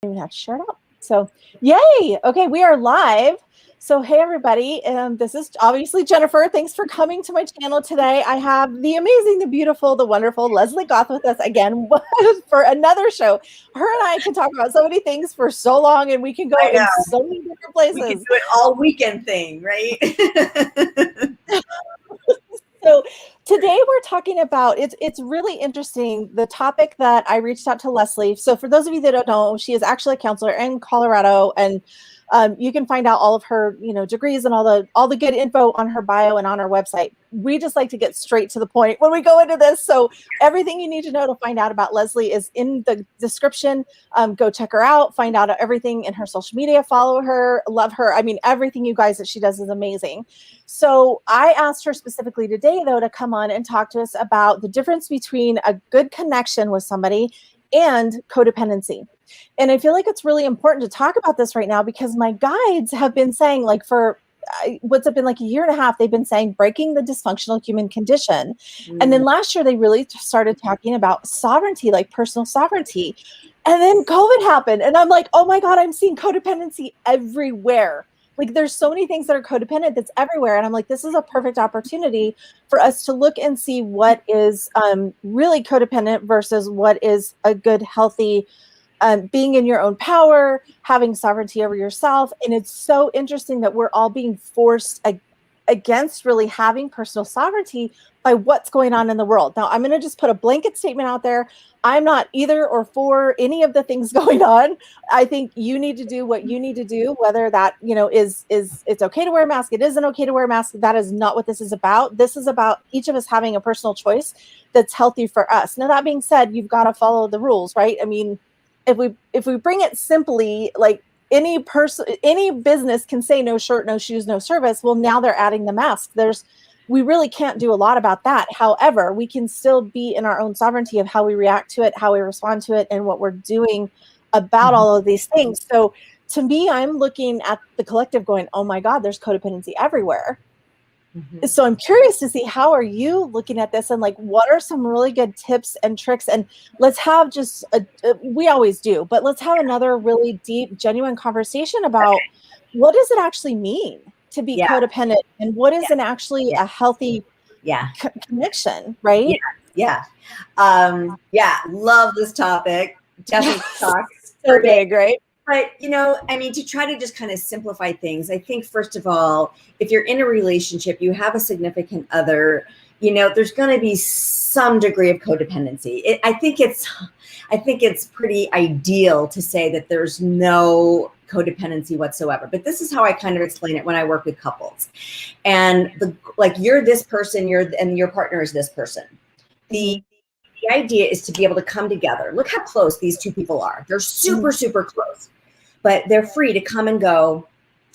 Even have to share it out. So yay. Okay, we are live. So hey everybody, this is obviously Jennifer. Thanks for coming to my channel today. I have the amazing, the beautiful, the wonderful Lesley Goth with us again for another show. Her and I can talk about so many things for so long, and we can go in so many different places. We can do it all weekend thing, right? So today we're talking about, it's really interesting, the topic that I reached out to Lesley. So for those of you that don't know, she is actually a counselor in Colorado, and you can find out all of her, degrees and all the good info on her bio and on her website. We just like to get straight to the point when we go into this. So everything you need to know to find out about Lesley is in the description. Go check her out, find out everything in her social media, follow her, love her. I mean, everything you guys that she does is amazing. So I asked her specifically today, though, to come on and talk to us about the difference between a good connection with somebody and codependency. And I feel like it's really important to talk about this right now because my guides have been saying, like, for what's it been, like a year and a half, they've been saying breaking the dysfunctional human condition. And then last year they really started talking about sovereignty, like personal sovereignty. And then COVID happened. And I'm like, oh my God, I'm seeing codependency everywhere. Like there's so many things that are codependent that's everywhere. And I'm like, this is a perfect opportunity for us to look and see what is really codependent versus what is a good, healthy being in your own power, having sovereignty over yourself. And it's so interesting that we're all being forced against really having personal sovereignty by what's going on in the world. Now, I'm going to just put a blanket statement out there. I'm not either or for any of the things going on. I think you need to do what you need to do, whether that, is it's okay to wear a mask. It isn't okay to wear a mask. That is not what this is about. This is about each of us having a personal choice that's healthy for us. Now, that being said, you've got to follow the rules, right? I mean, if we bring it simply, like any business can say no shirt, no shoes, no service. Well, now they're adding the mask. We really can't do a lot about that. However, we can still be in our own sovereignty of how we react to it, how we respond to it, and what we're doing about all of these things. So to me, I'm looking at the collective going, oh my God, there's codependency everywhere. So I'm curious to see, how are you looking at this, and like, what are some really good tips and tricks? And let's have just we always do, but let's have another really deep, genuine conversation about what does it actually mean to be codependent, and what is an actually a healthy connection, right? Love this topic. Definitely talk so big, right? But, to try to just kind of simplify things, I think, first of all, if you're in a relationship, you have a significant other, there's going to be some degree of codependency. I think it's pretty ideal to say that there's no codependency whatsoever. But this is how I kind of explain it when I work with couples. And you're this person, and your partner is this person. The idea is to be able to come together. Look how close these two people are. They're super, super close. But they're free to come and go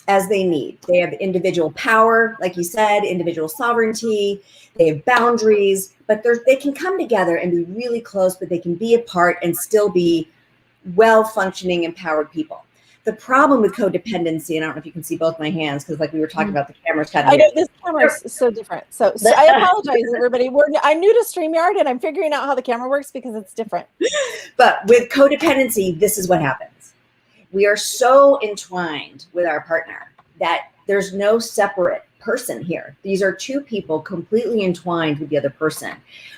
as they need. They have individual power, like you said, individual sovereignty. They have boundaries, but they can come together and be really close, but they can be apart and still be well-functioning, empowered people. The problem with codependency, and I don't know if you can see both my hands, because like we were talking about, the camera's kind of... I know this camera is so different. So I apologize, everybody. I'm new to StreamYard, and I'm figuring out how the camera works because it's different. But with codependency, this is what happens. We are so entwined with our partner that there's no separate person here. These are two people completely entwined with the other person.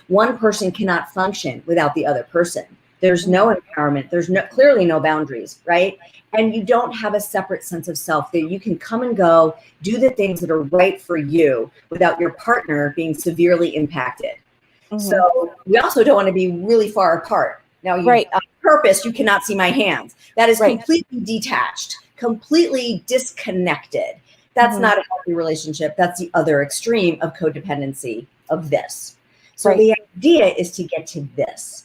One person cannot function without the other person. There's no empowerment. There's clearly no boundaries, right? And you don't have a separate sense of self that you can come and go, do the things that are right for you without your partner being severely impacted. So we also don't want to be really far apart. Now, on purpose, you cannot see my hands. That is completely detached, completely disconnected. That's not a healthy relationship. That's the other extreme of codependency of this. So the idea is to get to this,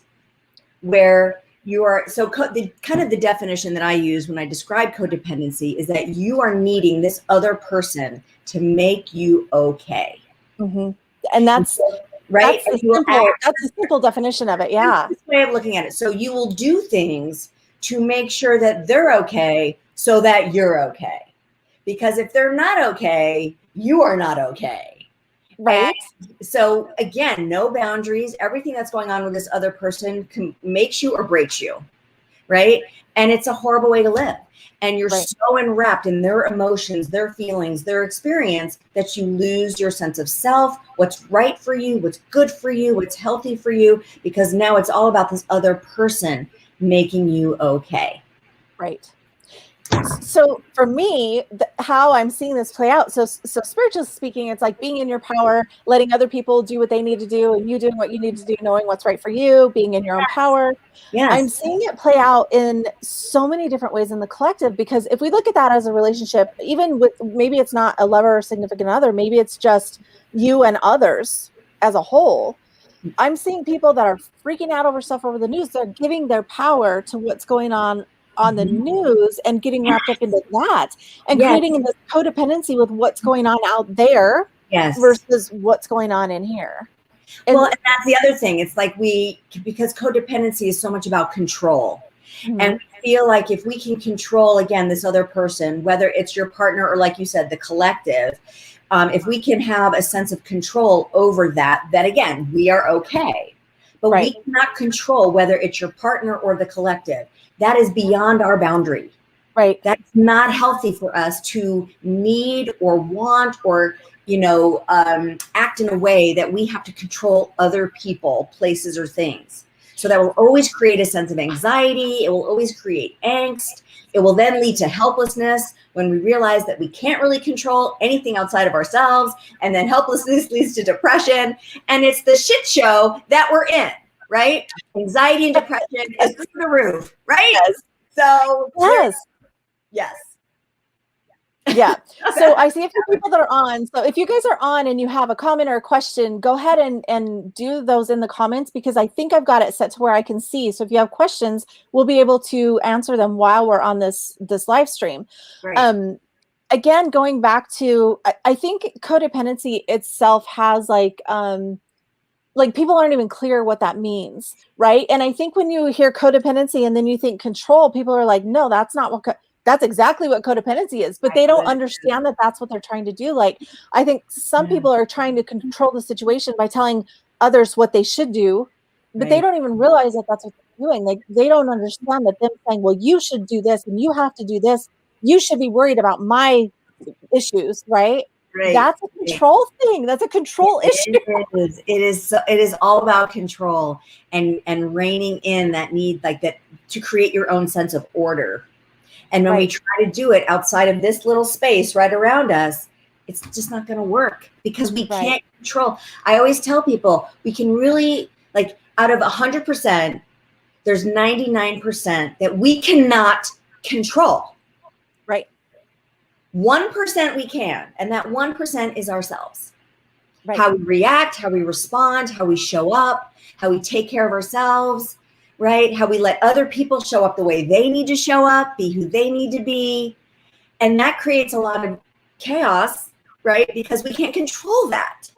where you are, the definition that I use when I describe codependency is that you are needing this other person to make you okay. And that's right. That's a simple definition of it. Yeah. That's the way of looking at it. So you will do things to make sure that they're okay so that you're okay. Because if they're not okay, you are not okay. Right. And so again, no boundaries. Everything that's going on with this other person makes you or breaks you. Right. And it's a horrible way to live. And you're Right. so enwrapped in their emotions, their feelings, their experience that you lose your sense of self, what's right for you, what's good for you, what's healthy for you, because now it's all about this other person making you okay. Right. So for me, how I'm seeing this play out, so spiritually speaking, it's like being in your power, letting other people do what they need to do, and you doing what you need to do, knowing what's right for you, being in your own power. Yes. I'm seeing it play out in so many different ways in the collective, because if we look at that as a relationship, even with, maybe it's not a lover or significant other, maybe it's just you and others as a whole. I'm seeing people that are freaking out over stuff over the news. They're giving their power to what's going on the news and getting wrapped up into that, and creating this codependency with what's going on out there versus what's going on in here. And well, and that's the other thing. It's like because codependency is so much about control. And we feel like if we can control, again, this other person, whether it's your partner or, like you said, the collective, if we can have a sense of control over that, then again, we are okay. But we cannot control whether it's your partner or the collective. That is beyond our boundary. Right. That's not healthy for us to need or want or, act in a way that we have to control other people, places, or things. So that will always create a sense of anxiety. It will always create angst. It will then lead to helplessness when we realize that we can't really control anything outside of ourselves. And then helplessness leads to depression. And it's the shit show that we're in, right? Anxiety and depression is through the roof, right? Yes. So, yes. Yeah. So I see a few people that are on. So if you guys are on and you have a comment or a question, go ahead and do those in the comments, because I think I've got it set to where I can see. So if you have questions, we'll be able to answer them while we're on this live stream. Right. Again, going back to, I think codependency itself has like people aren't even clear what that means, right? And I think when you hear codependency and then you think control, people are like, no, that's not what that's exactly what codependency is, but they don't understand that that's what they're trying to do. Like, I think some people are trying to control the situation by telling others what they should do, but they don't even realize that that's what they're doing. Like, they don't understand that them saying, well, you should do this and you have to do this. You should be worried about my issues, right? That's a control thing. That's a control issue. It is all about control and reining in that need, like that, to create your own sense of order. And when we try to do it outside of this little space right around us, it's just not going to work, because we can't control. I always tell people, we can really, like, out of 100%, there's 99% that we cannot control. Right. 1% we can, and that 1% is ourselves. Right. How we react, how we respond, how we show up, how we take care of ourselves, right? How we let other people show up the way they need to show up, be who they need to be. And that creates a lot of chaos, right? Because we can't control that.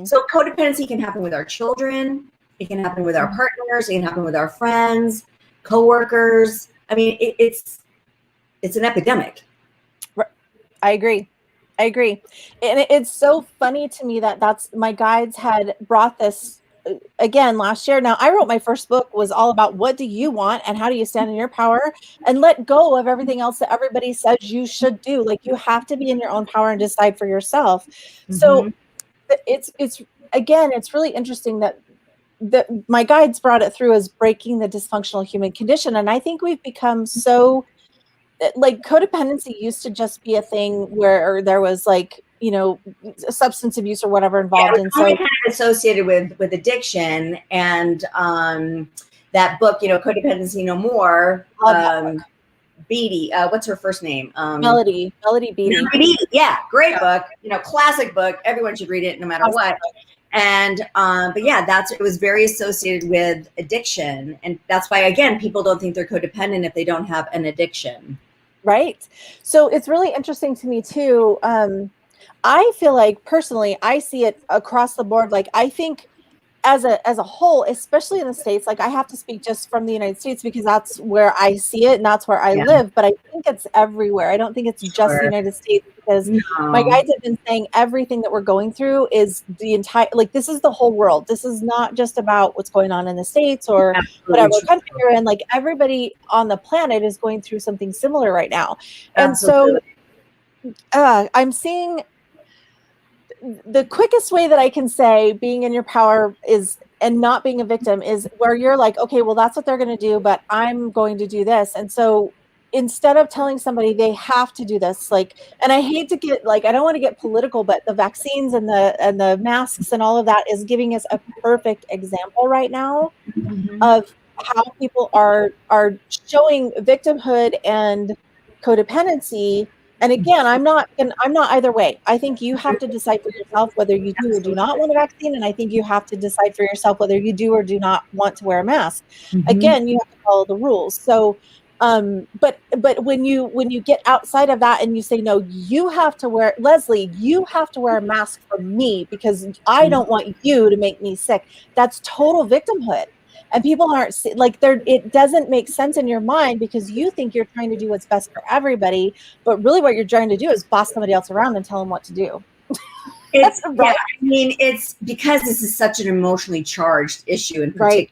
So codependency can happen with our children. It can happen with our partners. It can happen with our friends, coworkers. I mean, it's an epidemic. I agree. And it's so funny to me that that's, my guides had brought this again last year. Now, I wrote my first book was all about what do you want and how do you stand in your power and let go of everything else that everybody says you should do. Like, you have to be in your own power and decide for yourself. So it's again, it's really interesting that my guides brought it through as breaking the dysfunctional human condition. And I think we've become so, like, codependency used to just be a thing where there was, like, substance abuse or whatever involved. And so kind of associated with addiction and that book, Codependency No More. Beatty, what's her first name? Melody Beatty. Yeah, great book. Classic book. Everyone should read it, no matter what. And but yeah, it was very associated with addiction, and that's why, again, people don't think they're codependent if they don't have an addiction. Right. So it's really interesting to me too. I feel like personally, I see it across the board. Like, I think as a whole, especially in the States, like, I have to speak just from the United States because that's where I see it and that's where I live. But I think think it's everywhere. I don't think it's just the United States, because my No. guides have been saying everything that we're going through is the entire, like, this is the whole world. This is not just about what's going on in the States or Absolutely whatever true. country you're in. Like, everybody on the planet is going through something similar right now. And Absolutely. so I'm seeing the quickest way that I can say being in your power is, and not being a victim, is where you're like, okay, well, that's what they're going to do, but I'm going to do this. And so instead of telling somebody they have to do this, like, and I hate to get, like, I don't want to get political, but the vaccines and the masks and all of that is giving us a perfect example right now of how people are showing victimhood and codependency. And again, I'm not either way. I think you have to decide for yourself whether you do or do not want a vaccine, and I think you have to decide for yourself whether you do or do not want to wear a mask. Again, you have to follow the rules. So but when you get outside of that and you say, no, you have to wear, Lesley, you have to wear a mask for me because I don't want you to make me sick. That's total victimhood. And people aren't like, it doesn't make sense in your mind because you think you're trying to do what's best for everybody, but really what you're trying to do is boss somebody else around and tell them what to do. It's Right. yeah, I mean, it's because this is such an emotionally charged issue in particular.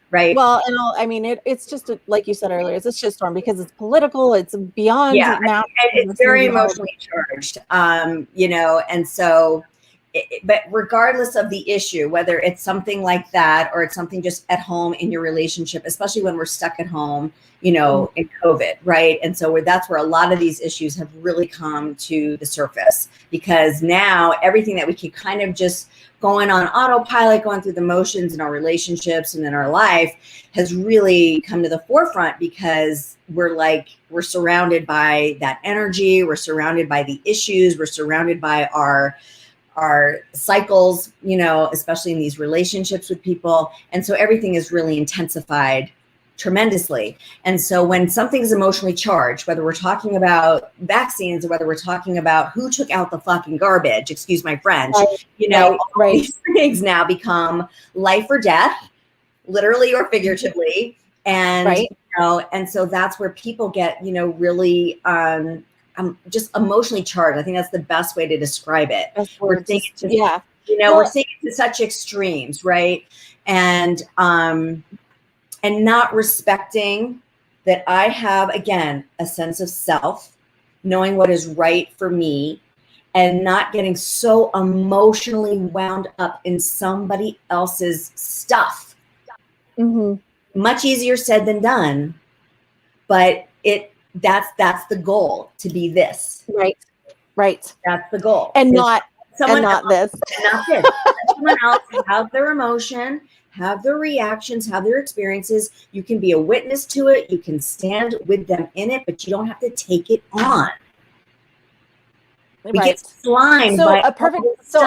Right. Well, and I mean, it's just like you said earlier, it's a shitstorm because it's political. It's beyond math. And it's very emotionally charged. You know, and so, but regardless of the issue, whether it's something like that or it's something just at home in your relationship, especially when we're stuck at home, you know, in COVID, right? And so that's where a lot of these issues have really come to the surface, because now everything that we could kind of just going on autopilot, going through the motions in our relationships and in our life has really come to the forefront, because we're surrounded by that energy. We're surrounded by the issues. We're surrounded by our cycles, you know, especially in these relationships with people. And so everything is really intensified tremendously. And so when something's emotionally charged, whether we're talking about vaccines or whether we're talking about who took out the fucking garbage, excuse my French, you know, all these things now become life or death, literally or figuratively. And, you know, and so that's where people get, you know, really just emotionally charged. I think that's the best way to describe it. We're seeing it to, you know, we're seeing it to such extremes, right? And not respecting that I have, again, a sense of self, knowing what is right for me, and not getting so emotionally wound up in somebody else's stuff. Much easier said than done, but that's the goal, to be this. Right. That's the goal. And not someone and not else, this. And not this. Someone else have their emotion, have their reactions, have their experiences. You can be a witness to it. You can stand with them in it, but you don't have to take it on. We get slimed by a perfect. So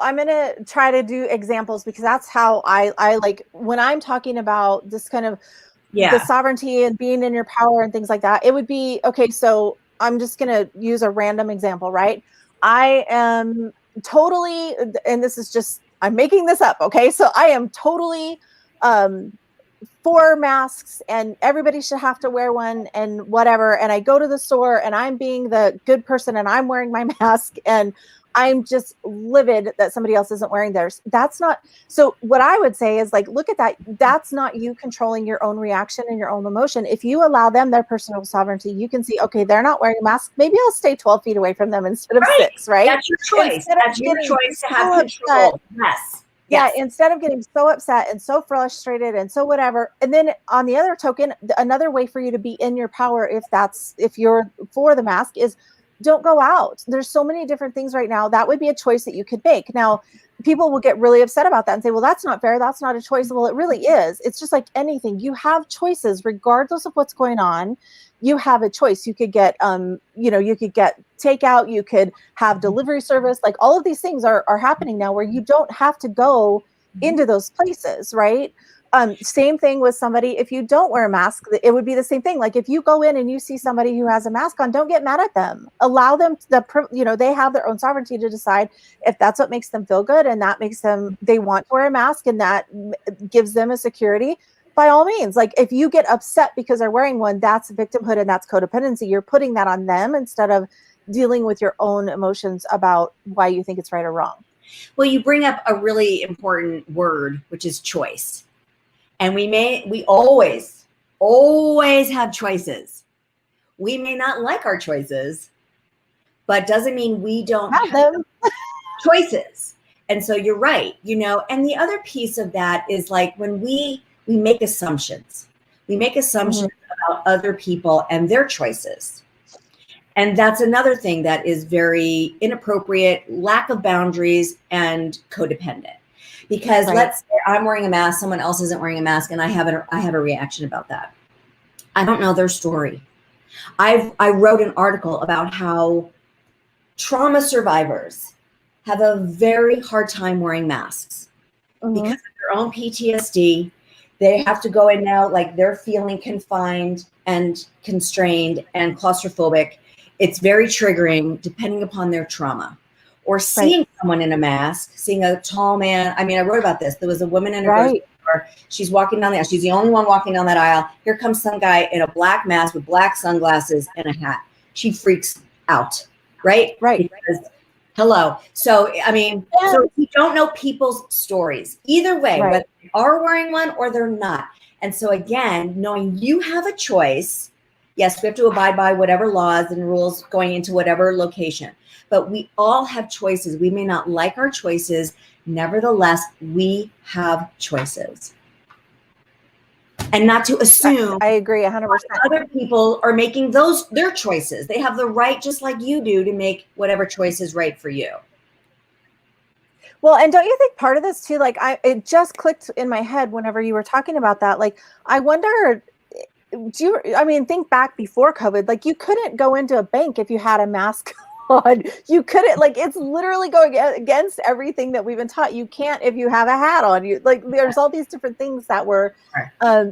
I'm going to try to do examples, because that's how I like when I'm talking about this kind of the sovereignty and being in your power and things like that. It would be, okay, so I'm just going to use a random example, right? I am totally, and this is just, I'm making this up. Okay. So I am totally for masks and everybody should have to wear one and whatever. And I go to the store and I'm being the good person and I'm wearing my mask and I'm just livid that somebody else isn't wearing theirs. That's not, so what I would say is, like, look at that. That's not you controlling your own reaction and your own emotion. If you allow them their personal sovereignty, you can see, okay, they're not wearing a mask. Maybe I'll stay 12 feet away from them instead of 6, right? That's your choice. That's your choice to have control. Yes. Yeah, instead of getting so upset and so frustrated and so whatever. And then on the other token, another way for you to be in your power, if you're for the mask, is don't go out. There's so many different things right now. That would be a choice that you could make. Now, people will get really upset about that and say, well, that's not fair. That's not a choice. Well, it really is. It's just like anything. You have choices regardless of what's going on. You have a choice. You could get, you could get takeout. You could have delivery service. Like, all of these things are happening now where you don't have to go into those places, right? Same thing with somebody, if you don't wear a mask, it would be the same thing. Like, if you go in and you see somebody who has a mask on, don't get mad at them. Allow them they have their own sovereignty to decide if that's what makes them feel good and that makes them, they want to wear a mask and that gives them a security. by all means, like if you get upset because they're wearing one, that's victimhood and that's codependency. You're putting that on them instead of dealing with your own emotions about why you think it's right or wrong. Well, you bring up a really important word, which is choice. And we always have choices. We may not like our choices, but doesn't mean we don't have them. Choices. And so you're right, and the other piece of that is like when we make assumptions. We make assumptions about other people and their choices. And that's another thing that is very inappropriate, lack of boundaries, and codependent. Because let's say I'm wearing a mask, someone else isn't wearing a mask, and I have a reaction about that. I don't know their story. I wrote an article about how trauma survivors have a very hard time wearing masks because of their own PTSD. They have to go in now, like they're feeling confined and constrained and claustrophobic. It's very triggering depending upon their trauma. Or seeing someone in a mask, seeing a tall man. I mean, I wrote about this. There was a woman in a grocery store. She's walking down the aisle. She's the only one walking down that aisle. Here comes some guy in a black mask with black sunglasses and a hat. She freaks out, right? Because, hello. So, I mean, so you don't know people's stories. Either way, whether they are wearing one or they're not. And so, again, knowing you have a choice. Yes, we have to abide by whatever laws and rules going into whatever location. But we all have choices. We may not like our choices. Nevertheless, we have choices. And not to assume I agree 100%. Other people are making their choices. They have the right, just like you do, to make whatever choice is right for you. Well, and don't you think part of this too, like it just clicked in my head whenever you were talking about that. Like, I wonder, think back before COVID, like you couldn't go into a bank if you had a mask on. You couldn't, like, it's literally going against everything that we've been taught. You can't if you have a hat on. You like, there's all these different things that were,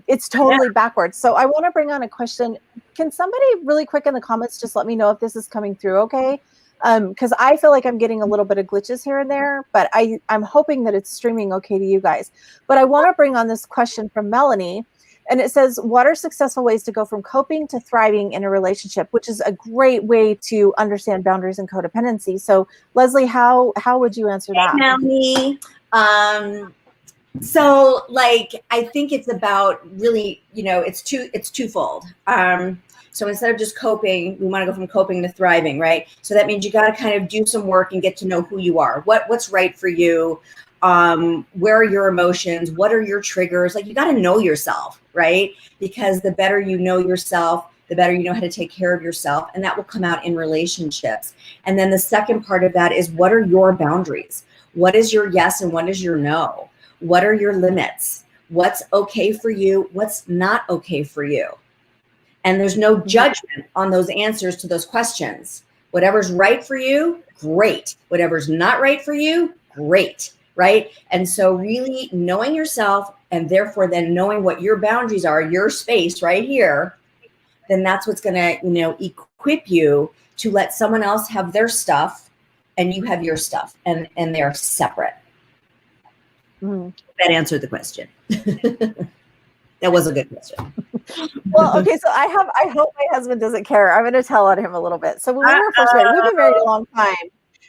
it's totally backwards. So I want to bring on a question. Can somebody really quick in the comments just let me know if this is coming through okay? Because I feel like I'm getting a little bit of glitches here and there, but I'm hoping that it's streaming okay to you guys. But I want to bring on this question from Melanie. And it says, what are successful ways to go from coping to thriving in a relationship, which is a great way to understand boundaries and codependency. So Leslie, how would you answer that? Melanie, so like, I think it's about really, it's twofold. So instead of just coping, we want to go from coping to thriving, right? So that means you got to kind of do some work and get to know who you are, what's right for you. Where are your emotions? What are your triggers? Like, you got to know yourself, right? Because the better you know yourself, the better you know how to take care of yourself. And that will come out in relationships. And then the second part of that is, what are your boundaries? What is your yes and what is your no? What are your limits? What's okay for you? What's not okay for you? And there's no judgment on those answers to those questions. Whatever's right for you, great. Whatever's not right for you, great. Right? And so really knowing yourself, and therefore then knowing what your boundaries are, your space right here, then that's what's going to, equip you to let someone else have their stuff and you have your stuff, and they're separate. That answered the question. That was a good question. Well, okay. So I hope my husband doesn't care. I'm going to tell on him a little bit. So when we were first married, we've been married a long time.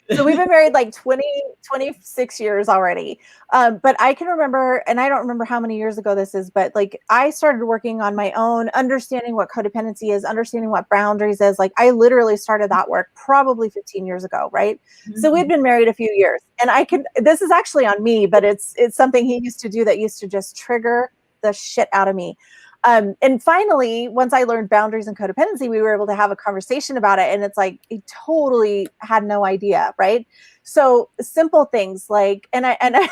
So we've been married like 26 years already. But I can remember, and I don't remember how many years ago this is, but like I started working on my own, understanding what codependency is, understanding what boundaries is. Like I literally started that work probably 15 years ago. Right. So we've been married a few years, and this is actually on me, but it's something he used to do that used to just trigger the shit out of me. And finally, once I learned boundaries and codependency, we were able to have a conversation about it. And it's like, he totally had no idea. Right. So simple things like, and I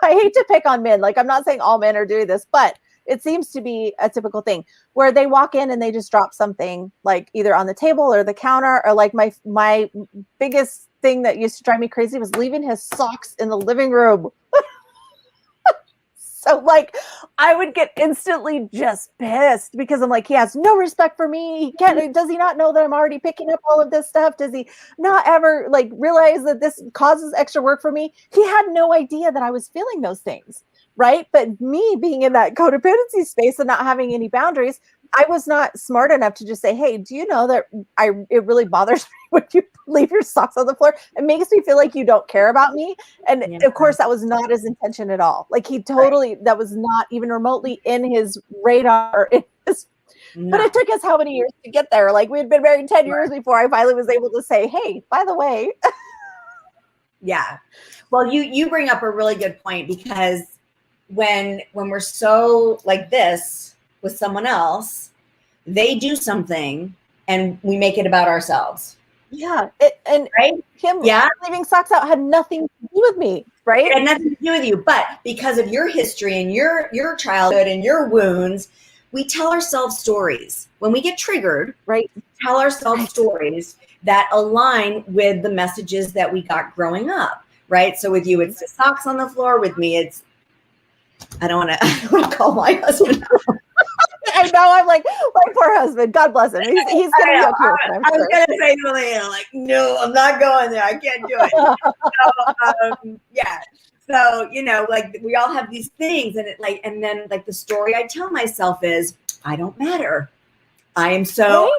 hate to pick on men. Like, I'm not saying all men are doing this, but it seems to be a typical thing where they walk in and they just drop something like either on the table or the counter, or like my biggest thing that used to drive me crazy was leaving his socks in the living room. So like I would get instantly just pissed because I'm like, he has no respect for me. Does he not know that I'm already picking up all of this stuff? Does he not ever like realize that this causes extra work for me? He had no idea that I was feeling those things. right? But me being in that codependency space and not having any boundaries, I was not smart enough to just say, hey, do you know that it really bothers me when you leave your socks on the floor? It makes me feel like you don't care about me. And Yeah. of course, that was not his intention at all. Like he totally, that was not even remotely in his radar. But it took us how many years to get there? Like we had been married 10 years before I finally was able to say, hey, by the way. Yeah. Well, you bring up a really good point, because when we're so like this with someone else, they do something and we make it about ourselves. Yeah. And right? Him Yeah. leaving socks out had nothing to do with me, right? It had nothing to do with you, but because of your history and your childhood and your wounds, we tell ourselves stories. When we get triggered, right, we tell ourselves stories that align with the messages that we got growing up, right? So with you, it's the socks on the floor. With me, it's I don't want to call my husband. I know. I'm like, my poor husband. God bless him. He's going to be okay with it, I was going to say something, like, no, I'm not going there. I can't do it. So, yeah. So, like we all have these things, and and then like the story I tell myself is, I don't matter. I am so,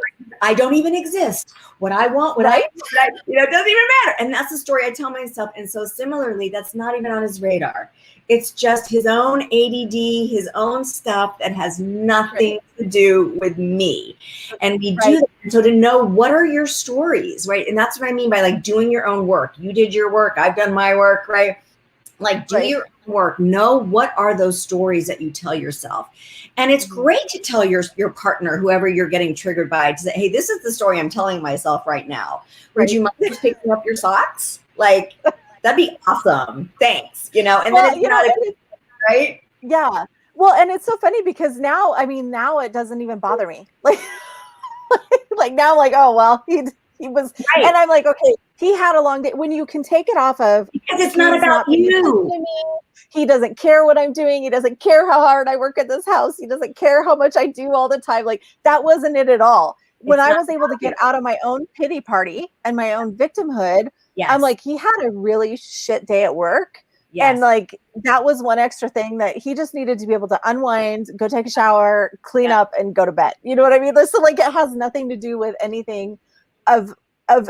I don't even exist. What I want, it doesn't even matter. And that's the story I tell myself. And so similarly, that's not even on his radar. It's just his own ADD, his own stuff that has nothing to do with me. And we do that. So to know what are your stories, right? And that's what I mean by like doing your own work. You did your work. I've done my work, right? Like do your own work. Know what are those stories that you tell yourself. And it's great to tell your partner, whoever you're getting triggered by, to say, hey, this is the story I'm telling myself right now. Would you mind just picking up your socks? Like, that'd be awesome. Thanks. And then it's not right? Yeah. Well, and it's so funny because now it doesn't even bother me. Like now I'm like, oh, well, he was, and I'm like, okay, he had a long day. When you can take it off of, because it's not about you. He doesn't care what I'm doing. He doesn't care how hard I work at this house. He doesn't care how much I do all the time. Like that wasn't it at all. When I was able to get out of my own pity party and my own victimhood, I'm like, he had a really shit day at work. And like, that was one extra thing that he just needed to be able to unwind, go take a shower, clean up, and go to bed. You know what I mean? So like, it has nothing to do with anything of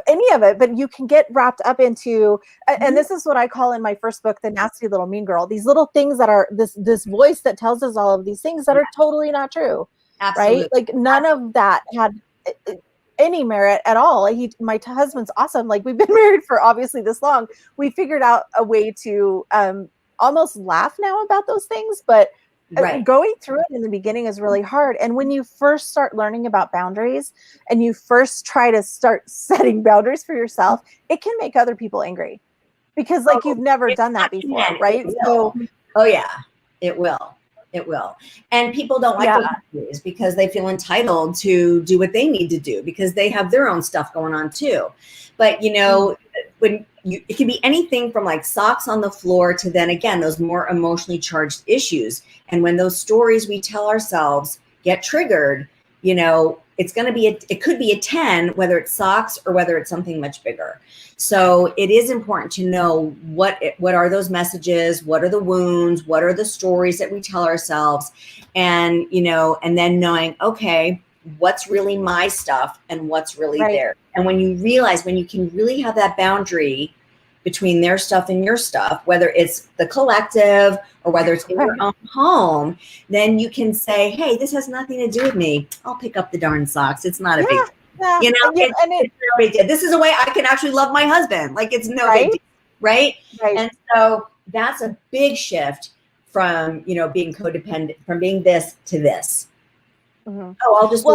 any of it, but you can get wrapped up into, and this is what I call in my first book, The Nasty Little Mean Girl, these little things that are this voice that tells us all of these things that are totally not true. Absolutely. Right? Like none of that had any merit at all. My husband's awesome. Like we've been married for obviously this long. We figured out a way to almost laugh now about those things, but going through it in the beginning is really hard. And when you first start learning about boundaries and you first try to start setting boundaries for yourself, it can make other people angry because like you've never done that before, right? So, it will. It will. And people don't like those boundaries because they feel entitled to do what they need to do because they have their own stuff going on too. But it can be anything from like socks on the floor to then again, those more emotionally charged issues. And when those stories we tell ourselves get triggered, it's going to be, it could be a 10, whether it's socks or whether it's something much bigger. So it is important to know what are those messages, what are the wounds, what are the stories that we tell ourselves, and, and then knowing, okay, what's really my stuff and what's really there. And when you can really have that boundary between their stuff and your stuff, whether it's the collective or whether it's in your own home, then you can say, hey, this has nothing to do with me. I'll pick up the darn socks. It's not a big deal. It's no big deal. This is a way I can actually love my husband. Like it's no big deal. Right? And so that's a big shift from, being codependent, from being this to this. Mm-hmm. Oh, I'll just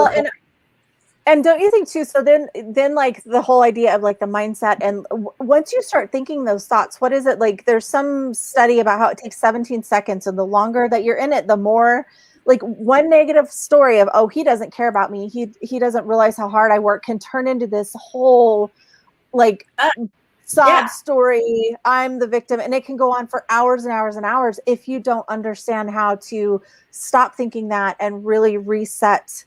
and don't you think too? So then like the whole idea of like the mindset, and once you start thinking those thoughts, what is it like? There's some study about how it takes 17 seconds, and the longer that you're in it, the more like one negative story of, oh, he doesn't care about me. He doesn't realize how hard I work can turn into this whole like sob story. I'm the victim, and it can go on for hours and hours and hours if you don't understand how to stop thinking that and really reset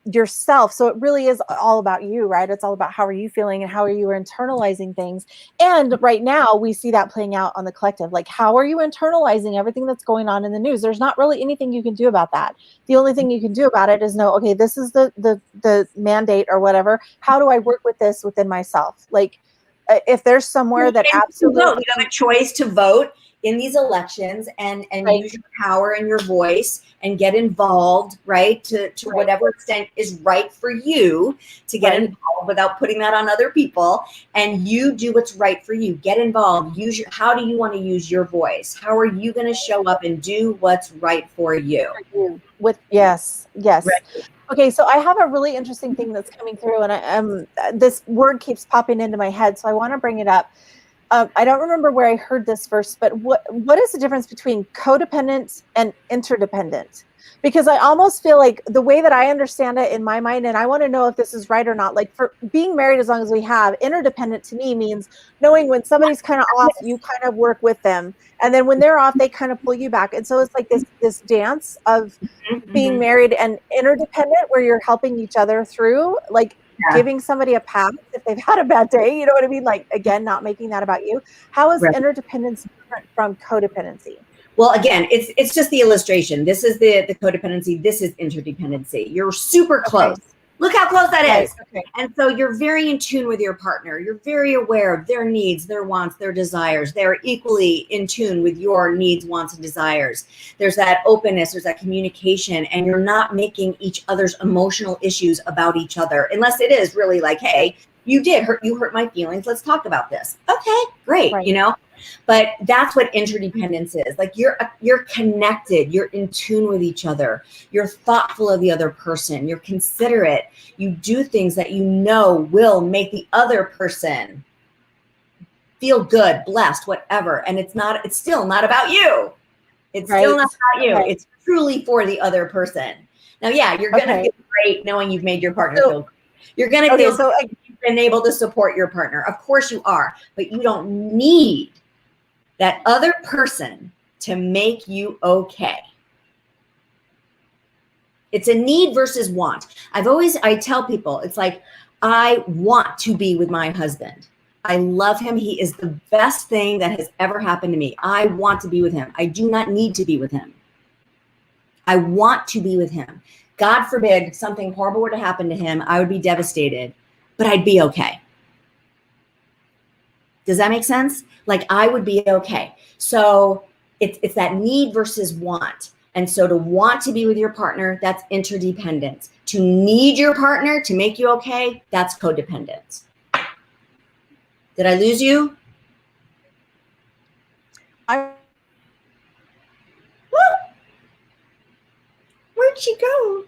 yourself. So it really is all about you, right? It's all about how are you feeling and how are you internalizing things. And right now we see that playing out on the collective. Like, how are you internalizing everything that's going on in the news? There's not really anything you can do about that. The only thing you can do about it is know, okay, this is the mandate or whatever. How do I work with this within myself? Like, if there's somewhere that absolutely, you have a choice to vote in these elections and right, use your power and your voice and get involved, right? To right, whatever extent is right for you to get right, involved without putting that on other people. And you do what's right for you. Get involved. How do you want to use your voice? How are you going to show up and do what's right for you? with yes. Right. Okay, so I have a really interesting thing that's coming through, and this word keeps popping into my head, so I want to bring it up. I don't remember where I heard this first, but what is the difference between codependent and interdependent? Because I almost feel like the way that I understand it in my mind, and I want to know if this is right or not, like for being married as long as we have, interdependent to me means knowing when somebody's kind of off, you kind of work with them. And then when they're off, they kind of pull you back. And so it's like this dance of being married and interdependent where you're helping each other through, like giving somebody a pass if they've had a bad day, you know what I mean? Like, again, not making that about you. How is Right. interdependence different from codependency? Well, again, it's just the illustration. This is the codependency. This is interdependency. You're super close. Okay. Look how close that is. Okay. And so you're very in tune with your partner. You're very aware of their needs, their wants, their desires. They're equally in tune with your needs, wants, and desires. There's that openness, there's that communication, and you're not making each other's emotional issues about each other, unless it is really like, hey, you hurt my feelings. Let's talk about this. Okay, great. Right. You know, but that's what interdependence is. Like you're connected, you're in tune with each other, you're thoughtful of the other person, you're considerate, you do things that you know will make the other person feel good, blessed, whatever. And it's still not about you. It's still not about you. It's truly for the other person. Now, yeah, you're gonna feel great knowing you've made your partner feel great. You're gonna feel like you've been able to support your partner. Of course you are, but you don't need that other person to make you okay. It's a need versus want. I tell people, it's like, I want to be with my husband. I love him. He is the best thing that has ever happened to me. I want to be with him. I do not need to be with him. I want to be with him. God forbid something horrible were to happen to him. I would be devastated, but I'd be okay. Does that make sense? Like, I would be okay. So it's that need versus want. And so to want to be with your partner, that's interdependence. To need your partner to make you okay, that's codependence. Did I lose you? Where'd she go?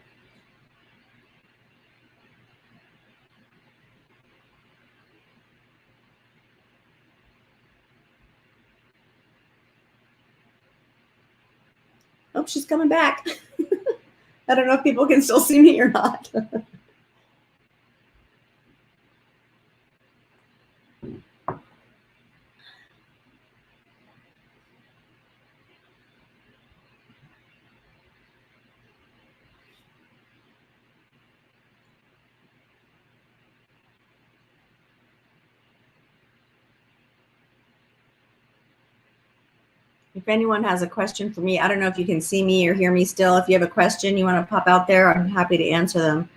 Oh, she's coming back. I don't know if people can still see me or not. If anyone has a question for me, I don't know if you can see me or hear me still. If you have a question you want to pop out there, I'm happy to answer them.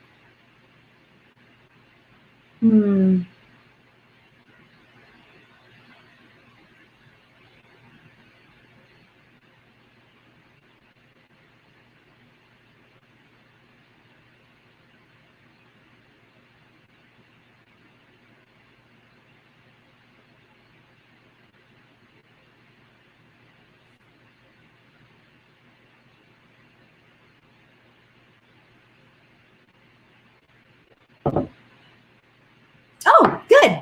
Oh, good.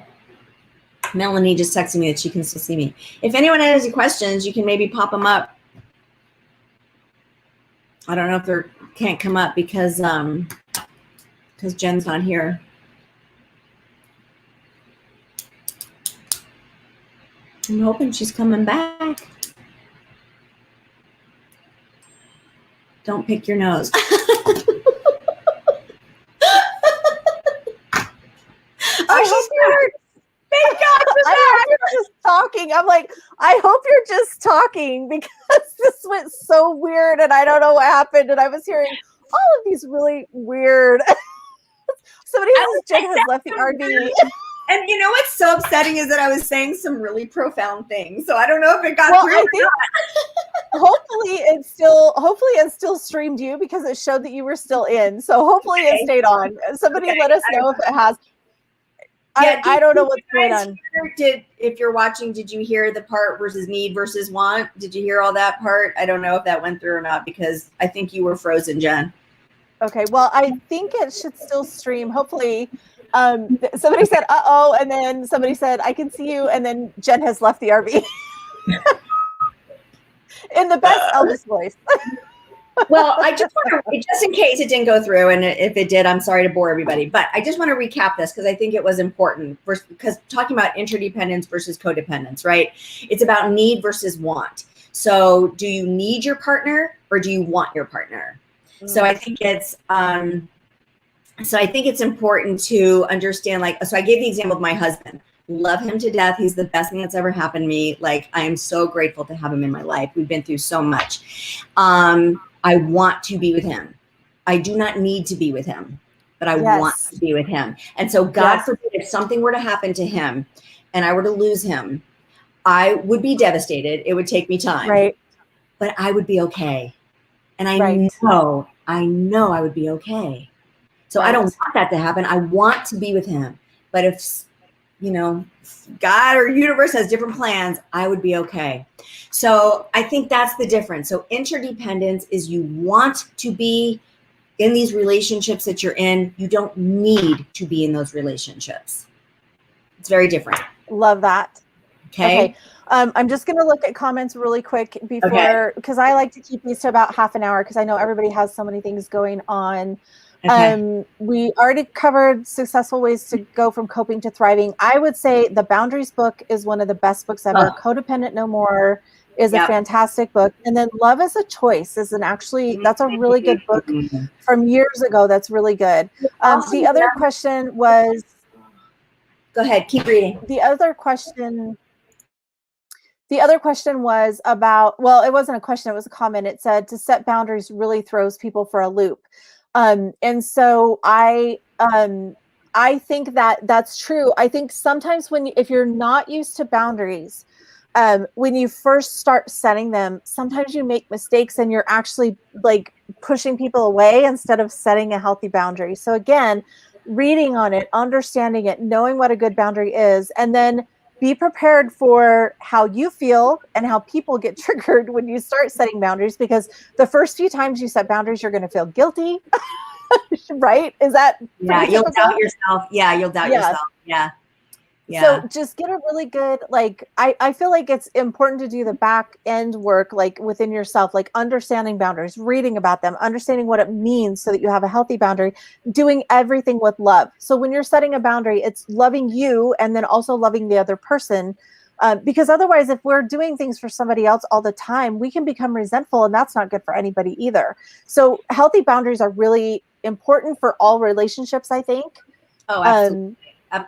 Melanie just texted me that she can still see me. If anyone has any questions, you can maybe pop them up. I don't know if they can't come up because Jen's not here. I'm hoping she's coming back. Don't pick your nose. thinking, I'm like, I hope you're just talking because this went so weird and I don't know what happened. And I was hearing all of these really weird. Somebody says Jen has left the RV. And you know what's so upsetting is that I was saying some really profound things. So I don't know if it got through. I think hopefully it still streamed you because it showed that you were still in. So hopefully it stayed on. Somebody let us know if it has. Yeah, I don't know what's going on. If you're watching, did you hear the part versus need versus want? Did you hear all that part? I don't know if that went through or not because I think you were frozen, Jen. Okay, well, I think it should still stream. Hopefully. Somebody said, uh-oh, and then somebody said, I can see you, and then Jen has left the RV. In the best Elvis voice. Well, I just want to, just in case it didn't go through, and if it did, I'm sorry to bore everybody, but I just want to recap this because I think it was important because talking about interdependence versus codependence, right? It's about need versus want. So do you need your partner or do you want your partner? So I think it's, important to understand, like, so I gave the example of my husband. Love him to death. He's the best thing that's ever happened to me. Like, I am so grateful to have him in my life. We've been through so much. I want to be with him. I do not need to be with him, but I want to be with him. And so God forbid if something were to happen to him and I were to lose him, I would be devastated. It would take me time, right? But I would be okay. And I know I would be okay. So I don't want that to happen. I want to be with him. But if, God or universe has different plans, I would be okay. So I think that's the difference. So interdependence is you want to be in these relationships that you're in. You don't need to be in those relationships. It's very different. Love that. Okay. I'm just going to look at comments really quick before, because I like to keep these to about half an hour because I know everybody has so many things going on. Okay. We already covered successful ways to go from coping to thriving. I would say the Boundaries book is one of the best books ever. Codependent No More is a fantastic book. And then Love is a Choice is that's a really good book from years ago. That's really good. The other question was, go ahead, keep reading. The other question was about, well, it wasn't a question, it was a comment. It said to set boundaries really throws people for a loop. And so I think that that's true. I think sometimes if you're not used to boundaries, when you first start setting them, sometimes you make mistakes and you're actually like pushing people away instead of setting a healthy boundary. So again, reading on it, understanding it, knowing what a good boundary is, and then be prepared for how you feel and how people get triggered when you start setting boundaries, because the first few times you set boundaries, you're going to feel guilty, right? Is that? Yeah, you'll doubt yourself. Yeah, you'll doubt yourself. Yeah. Yeah. So just get a really good, I feel like it's important to do the back end work, like within yourself, like understanding boundaries, reading about them, understanding what it means so that you have a healthy boundary, doing everything with love. So when you're setting a boundary, it's loving you and then also loving the other person. Because otherwise, if we're doing things for somebody else all the time, we can become resentful, and that's not good for anybody either. So healthy boundaries are really important for all relationships, I think. Oh, absolutely.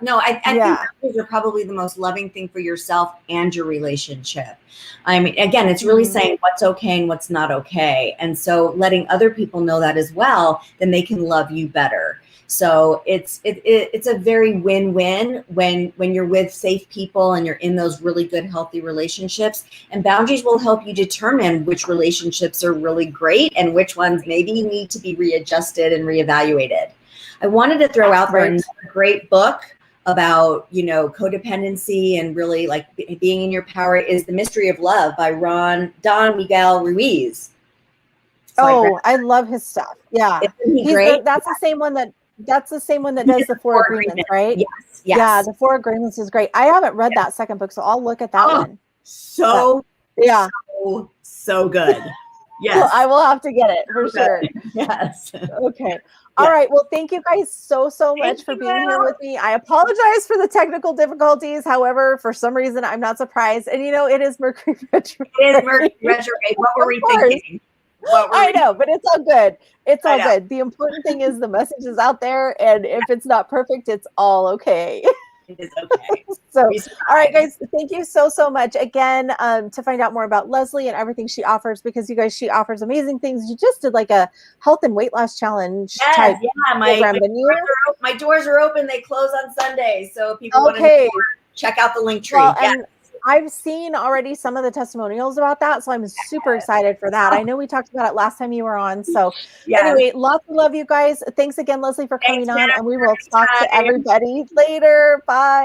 No, I think boundaries are probably the most loving thing for yourself and your relationship. I mean, again, it's really saying what's okay and what's not okay. And so letting other people know that as well, then they can love you better. So it's a very win-win when you're with safe people and you're in those really good, healthy relationships. And boundaries will help you determine which relationships are really great and which ones maybe need to be readjusted and reevaluated. I wanted to throw out there another great book about, codependency and really like being in your power is The Mystery of Love by Don Miguel Ruiz. So I love his stuff. Yeah. Isn't he great? That's the same one that does the Four Agreements, right? Yes. Yeah, the Four Agreements is great. I haven't read that second book, so I'll look at that one. So good. Yes. Well, I will have to get it for sure. Yes. Okay. All right. Well, thank you guys so much for being here with me. I apologize for the technical difficulties. However, for some reason, I'm not surprised. And it is Mercury retrograde. It is Mercury retrograde. What were we thinking? I know, but it's all good. It's all good. The important thing is the message is out there. And if it's not perfect, it's all okay. It is okay. So, We all right, survived. guys, thank you so much again. To find out more about Lesley and everything she offers, because you guys, she offers amazing things. You just did like a health and weight loss challenge type Yes, yeah. program, didn't you? My doors are open. They close on Sundays, so if people want to know Okay. more, check out the link tree. Well, Yeah. and I've seen already some of the testimonials about that, so I'm super excited for that. I know we talked about it last time you were on. So Yes. anyway, lots of love, you guys. Thanks again, Lesley, for coming Thanks, on, Jennifer. and we will talk to Anytime. everybody later. Bye.